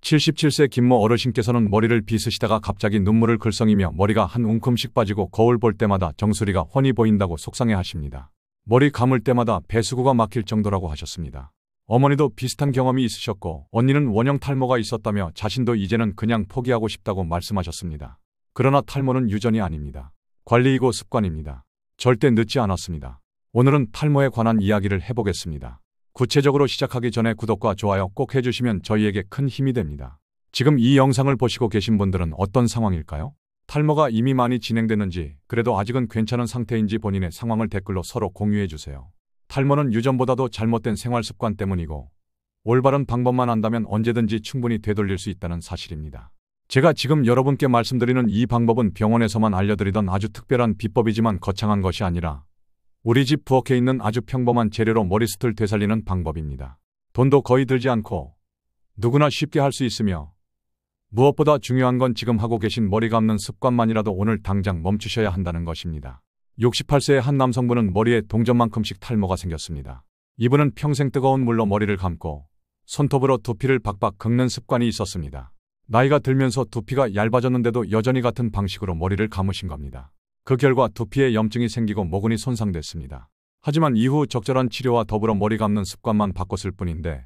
77세 김모 어르신께서는 머리를 빗으시다가 갑자기 눈물을 글썽이며 머리가 한 움큼씩 빠지고 거울 볼 때마다 정수리가 훤히 보인다고 속상해 하십니다. 머리 감을 때마다 배수구가 막힐 정도라고 하셨습니다. 어머니도 비슷한 경험이 있으셨고 언니는 원형 탈모가 있었다며 자신도 이제는 그냥 포기하고 싶다고 말씀하셨습니다. 그러나 탈모는 유전이 아닙니다. 관리이고 습관입니다. 절대 늦지 않았습니다. 오늘은 탈모에 관한 이야기를 해보겠습니다. 구체적으로 시작하기 전에 구독과 좋아요 꼭 해주시면 저희에게 큰 힘이 됩니다. 지금 이 영상을 보시고 계신 분들은 어떤 상황일까요? 탈모가 이미 많이 진행됐는지, 그래도 아직은 괜찮은 상태인지 본인의 상황을 댓글로 서로 공유해주세요. 탈모는 유전보다도 잘못된 생활습관 때문이고 올바른 방법만 안다면 언제든지 충분히 되돌릴 수 있다는 사실입니다. 제가 지금 여러분께 말씀드리는 이 방법은 병원에서만 알려드리던 아주 특별한 비법이지만 거창한 것이 아니라 우리 집 부엌에 있는 아주 평범한 재료로 머리숱을 되살리는 방법입니다. 돈도 거의 들지 않고 누구나 쉽게 할 수 있으며 무엇보다 중요한 건 지금 하고 계신 머리 감는 습관만이라도 오늘 당장 멈추셔야 한다는 것입니다. 68세의 한 남성분은 머리에 동전만큼씩 탈모가 생겼습니다. 이분은 평생 뜨거운 물로 머리를 감고 손톱으로 두피를 박박 긁는 습관이 있었습니다. 나이가 들면서 두피가 얇아졌는데도 여전히 같은 방식으로 머리를 감으신 겁니다. 그 결과 두피에 염증이 생기고 모근이 손상됐습니다. 하지만 이후 적절한 치료와 더불어 머리 감는 습관만 바꿨을 뿐인데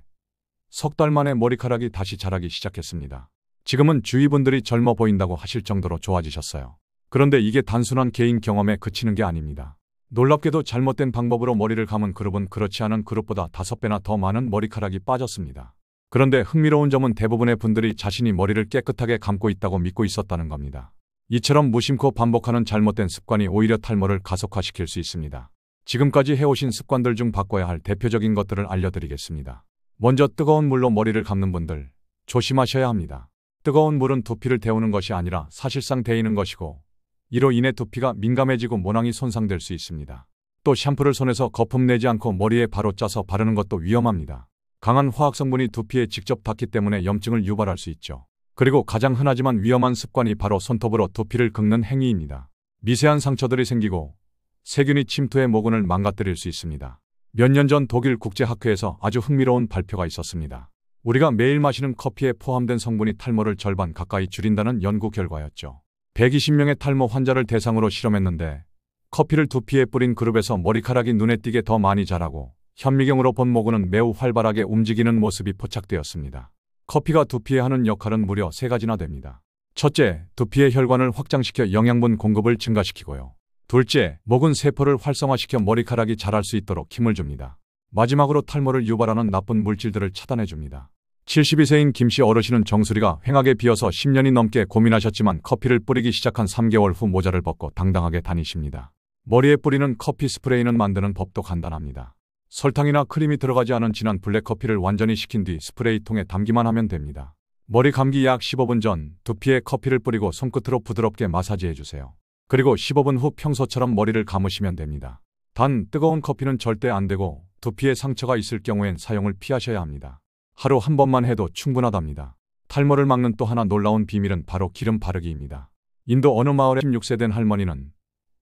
석 달 만에 머리카락이 다시 자라기 시작했습니다. 지금은 주위 분들이 젊어 보인다고 하실 정도로 좋아지셨어요. 그런데 이게 단순한 개인 경험에 그치는 게 아닙니다. 놀랍게도 잘못된 방법으로 머리를 감은 그룹은 그렇지 않은 그룹보다 5배나 더 많은 머리카락이 빠졌습니다. 그런데 흥미로운 점은 대부분의 분들이 자신이 머리를 깨끗하게 감고 있다고 믿고 있었다는 겁니다. 이처럼 무심코 반복하는 잘못된 습관이 오히려 탈모를 가속화시킬 수 있습니다. 지금까지 해오신 습관들 중 바꿔야 할 대표적인 것들을 알려드리겠습니다. 먼저 뜨거운 물로 머리를 감는 분들 조심하셔야 합니다. 뜨거운 물은 두피를 데우는 것이 아니라 사실상 데이는 것이고 이로 인해 두피가 민감해지고 모낭이 손상될 수 있습니다. 또 샴푸를 손에서 거품 내지 않고 머리에 바로 짜서 바르는 것도 위험합니다. 강한 화학성분이 두피에 직접 닿기 때문에 염증을 유발할 수 있죠. 그리고 가장 흔하지만 위험한 습관이 바로 손톱으로 두피를 긁는 행위입니다. 미세한 상처들이 생기고 세균이 침투해 모근을 망가뜨릴 수 있습니다. 몇 년 전 독일 국제학회에서 아주 흥미로운 발표가 있었습니다. 우리가 매일 마시는 커피에 포함된 성분이 탈모를 절반 가까이 줄인다는 연구 결과였죠. 120명의 탈모 환자를 대상으로 실험했는데 커피를 두피에 뿌린 그룹에서 머리카락이 눈에 띄게 더 많이 자라고 현미경으로 본 모근은 매우 활발하게 움직이는 모습이 포착되었습니다. 커피가 두피에 하는 역할은 무려 3가지나 됩니다. 첫째, 두피의 혈관을 확장시켜 영양분 공급을 증가시키고요. 둘째, 모근 세포를 활성화시켜 머리카락이 자랄 수 있도록 힘을 줍니다. 마지막으로 탈모를 유발하는 나쁜 물질들을 차단해줍니다. 72세인 김씨 어르신은 정수리가 휑하게 비어서 10년이 넘게 고민하셨지만 커피를 뿌리기 시작한 3개월 후 모자를 벗고 당당하게 다니십니다. 머리에 뿌리는 커피 스프레이는 만드는 법도 간단합니다. 설탕이나 크림이 들어가지 않은 진한 블랙커피를 완전히 식힌 뒤 스프레이통에 담기만 하면 됩니다. 머리 감기 약 15분 전 두피에 커피를 뿌리고 손끝으로 부드럽게 마사지해주세요. 그리고 15분 후 평소처럼 머리를 감으시면 됩니다. 단 뜨거운 커피는 절대 안 되고 두피에 상처가 있을 경우엔 사용을 피하셔야 합니다. 하루 한 번만 해도 충분하답니다. 탈모를 막는 또 하나 놀라운 비밀은 바로 기름 바르기입니다. 인도 어느 마을의 16세 된 할머니는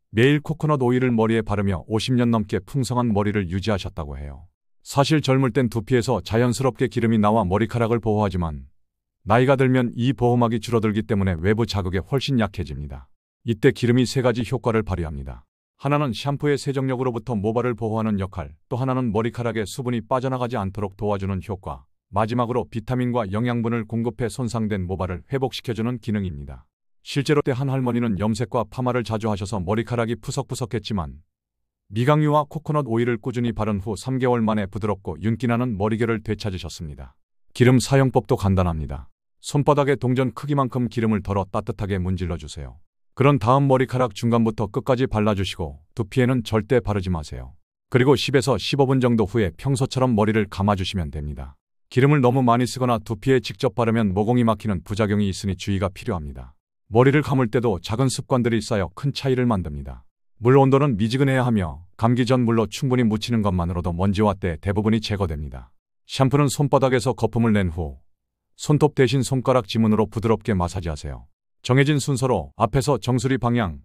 매일 코코넛 오일을 머리에 바르며 50년 넘게 풍성한 머리를 유지하셨다고 해요. 사실 젊을 땐 두피에서 자연스럽게 기름이 나와 머리카락을 보호하지만 나이가 들면 이 보호막이 줄어들기 때문에 외부 자극에 훨씬 약해집니다. 이때 기름이 3가지 효과를 발휘합니다. 하나는 샴푸의 세정력으로부터 모발을 보호하는 역할, 또 하나는 머리카락에 수분이 빠져나가지 않도록 도와주는 효과, 마지막으로 비타민과 영양분을 공급해 손상된 모발을 회복시켜주는 기능입니다. 실제로 때 한 할머니는 염색과 파마를 자주 하셔서 머리카락이 푸석푸석했지만 미강유와 코코넛 오일을 꾸준히 바른 후 3개월 만에 부드럽고 윤기나는 머리결을 되찾으셨습니다. 기름 사용법도 간단합니다. 손바닥에 동전 크기만큼 기름을 덜어 따뜻하게 문질러주세요. 그런 다음 머리카락 중간부터 끝까지 발라주시고 두피에는 절대 바르지 마세요. 그리고 10에서 15분 정도 후에 평소처럼 머리를 감아주시면 됩니다. 기름을 너무 많이 쓰거나 두피에 직접 바르면 모공이 막히는 부작용이 있으니 주의가 필요합니다. 머리를 감을 때도 작은 습관들이 쌓여 큰 차이를 만듭니다. 물 온도는 미지근해야 하며 감기 전 물로 충분히 묻히는 것만으로도 먼지와 때 대부분이 제거됩니다. 샴푸는 손바닥에서 거품을 낸 후 손톱 대신 손가락 지문으로 부드럽게 마사지하세요. 정해진 순서로 앞에서 정수리 방향,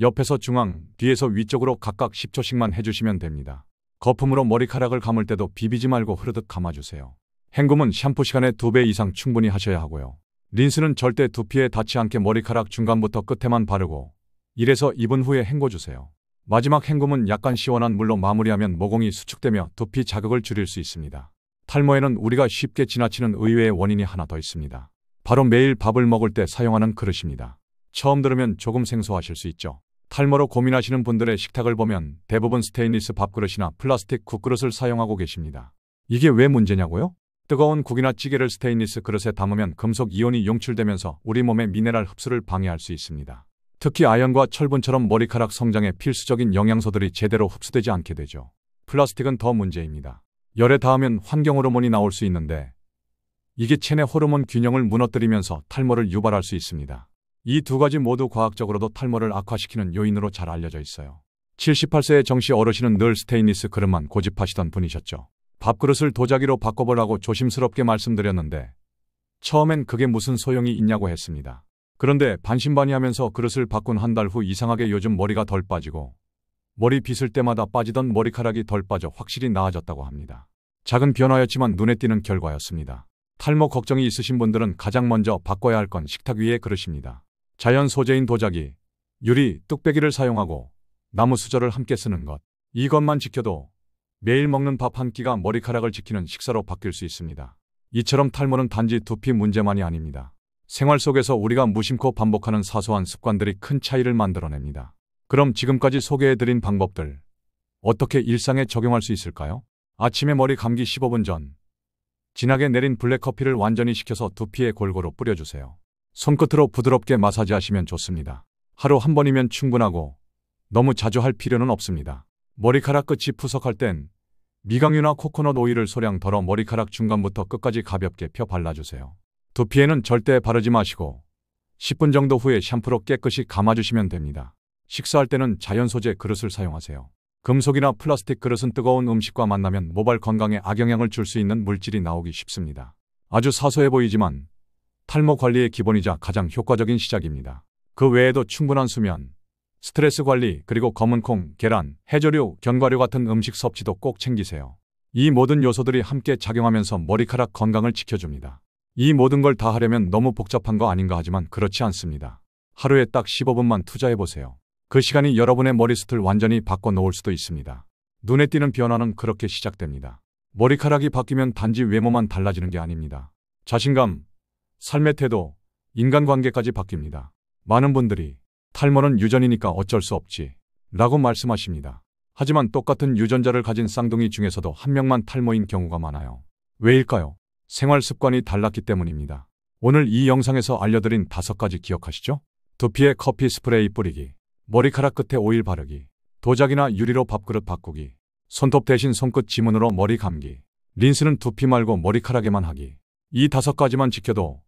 옆에서 중앙, 뒤에서 위쪽으로 각각 10초씩만 해주시면 됩니다. 거품으로 머리카락을 감을 때도 비비지 말고 흐르듯 감아주세요. 헹굼은 샴푸 시간의 2배 이상 충분히 하셔야 하고요. 린스는 절대 두피에 닿지 않게 머리카락 중간부터 끝에만 바르고 1에서 2분 후에 헹궈주세요. 마지막 헹굼은 약간 시원한 물로 마무리하면 모공이 수축되며 두피 자극을 줄일 수 있습니다. 탈모에는 우리가 쉽게 지나치는 의외의 원인이 하나 더 있습니다. 바로 매일 밥을 먹을 때 사용하는 그릇입니다. 처음 들으면 조금 생소하실 수 있죠. 탈모로 고민하시는 분들의 식탁을 보면 대부분 스테인리스 밥그릇이나 플라스틱 국그릇을 사용하고 계십니다. 이게 왜 문제냐고요? 뜨거운 국이나 찌개를 스테인리스 그릇에 담으면 금속 이온이 용출되면서 우리 몸의 미네랄 흡수를 방해할 수 있습니다. 특히 아연과 철분처럼 머리카락 성장에 필수적인 영양소들이 제대로 흡수되지 않게 되죠. 플라스틱은 더 문제입니다. 열에 닿으면 환경 호르몬이 나올 수 있는데 이게 체내 호르몬 균형을 무너뜨리면서 탈모를 유발할 수 있습니다. 이 두 가지 모두 과학적으로도 탈모를 악화시키는 요인으로 잘 알려져 있어요. 78세의 정씨 어르신은 늘 스테인리스 그릇만 고집하시던 분이셨죠. 밥그릇을 도자기로 바꿔보라고 조심스럽게 말씀드렸는데 처음엔 그게 무슨 소용이 있냐고 했습니다. 그런데 반신반의하면서 그릇을 바꾼 한 달 후 이상하게 요즘 머리가 덜 빠지고 머리 빗을 때마다 빠지던 머리카락이 덜 빠져 확실히 나아졌다고 합니다. 작은 변화였지만 눈에 띄는 결과였습니다. 탈모 걱정이 있으신 분들은 가장 먼저 바꿔야 할 건 식탁 위의 그릇입니다. 자연 소재인 도자기, 유리, 뚝배기를 사용하고 나무 수저를 함께 쓰는 것. 이것만 지켜도 매일 먹는 밥 한 끼가 머리카락을 지키는 식사로 바뀔 수 있습니다. 이처럼 탈모는 단지 두피 문제만이 아닙니다. 생활 속에서 우리가 무심코 반복하는 사소한 습관들이 큰 차이를 만들어냅니다. 그럼 지금까지 소개해드린 방법들 어떻게 일상에 적용할 수 있을까요? 아침에 머리 감기 15분 전 진하게 내린 블랙커피를 완전히 식혀서 두피에 골고루 뿌려주세요. 손끝으로 부드럽게 마사지하시면 좋습니다. 하루 한 번이면 충분하고 너무 자주 할 필요는 없습니다. 머리카락 끝이 푸석할 땐 미강유나 코코넛 오일을 소량 덜어 머리카락 중간부터 끝까지 가볍게 펴 발라주세요. 두피에는 절대 바르지 마시고 10분 정도 후에 샴푸로 깨끗이 감아주시면 됩니다. 식사할 때는 자연 소재 그릇을 사용하세요. 금속이나 플라스틱 그릇은 뜨거운 음식과 만나면 모발 건강에 악영향을 줄 수 있는 물질이 나오기 쉽습니다. 아주 사소해 보이지만 탈모 관리의 기본이자 가장 효과적인 시작입니다. 그 외에도 충분한 수면, 스트레스 관리, 그리고 검은 콩, 계란, 해조류, 견과류 같은 음식 섭취도 꼭 챙기세요. 이 모든 요소들이 함께 작용하면서 머리카락 건강을 지켜줍니다. 이 모든 걸 다 하려면 너무 복잡한 거 아닌가 하지만 그렇지 않습니다. 하루에 딱 15분만 투자해보세요. 그 시간이 여러분의 머리숱을 완전히 바꿔놓을 수도 있습니다. 눈에 띄는 변화는 그렇게 시작됩니다. 머리카락이 바뀌면 단지 외모만 달라지는 게 아닙니다. 자신감, 삶의 태도, 인간관계까지 바뀝니다. 많은 분들이 탈모는 유전이니까 어쩔 수 없지 라고 말씀하십니다. 하지만 똑같은 유전자를 가진 쌍둥이 중에서도 한 명만 탈모인 경우가 많아요. 왜일까요? 생활 습관이 달랐기 때문입니다. 오늘 이 영상에서 알려드린 5가지 기억하시죠? 두피에 커피 스프레이 뿌리기, 머리카락 끝에 오일 바르기, 도자기나 유리로 밥그릇 바꾸기, 손톱 대신 손끝 지문으로 머리 감기, 린스는 두피 말고 머리카락에만 하기. 이 5가지만 지켜도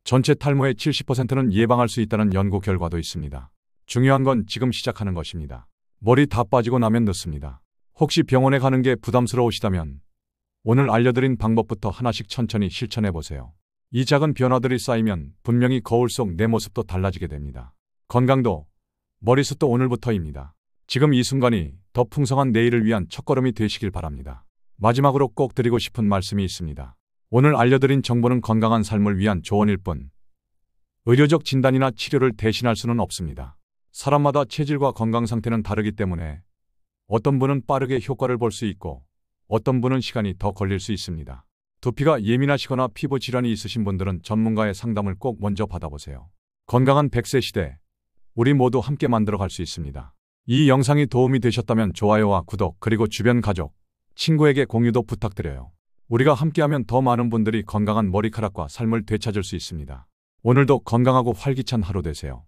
전체 탈모의 70%는 예방할 수 있다는 연구 결과도 있습니다. 중요한 건 지금 시작하는 것입니다. 머리 다 빠지고 나면 늦습니다. 혹시 병원에 가는 게 부담스러우시다면 오늘 알려드린 방법부터 하나씩 천천히 실천해보세요. 이 작은 변화들이 쌓이면 분명히 거울 속 내 모습도 달라지게 됩니다. 건강도, 머리숱도 오늘부터입니다. 지금 이 순간이 더 풍성한 내일을 위한 첫걸음이 되시길 바랍니다. 마지막으로 꼭 드리고 싶은 말씀이 있습니다. 오늘 알려드린 정보는 건강한 삶을 위한 조언일 뿐 의료적 진단이나 치료를 대신할 수는 없습니다. 사람마다 체질과 건강 상태는 다르기 때문에 어떤 분은 빠르게 효과를 볼 수 있고 어떤 분은 시간이 더 걸릴 수 있습니다. 두피가 예민하시거나 피부 질환이 있으신 분들은 전문가의 상담을 꼭 먼저 받아보세요. 건강한 100세 시대, 우리 모두 함께 만들어갈 수 있습니다. 이 영상이 도움이 되셨다면 좋아요와 구독, 그리고 주변 가족, 친구에게 공유도 부탁드려요. 우리가 함께하면 더 많은 분들이 건강한 머리카락과 삶을 되찾을 수 있습니다. 오늘도 건강하고 활기찬 하루 되세요.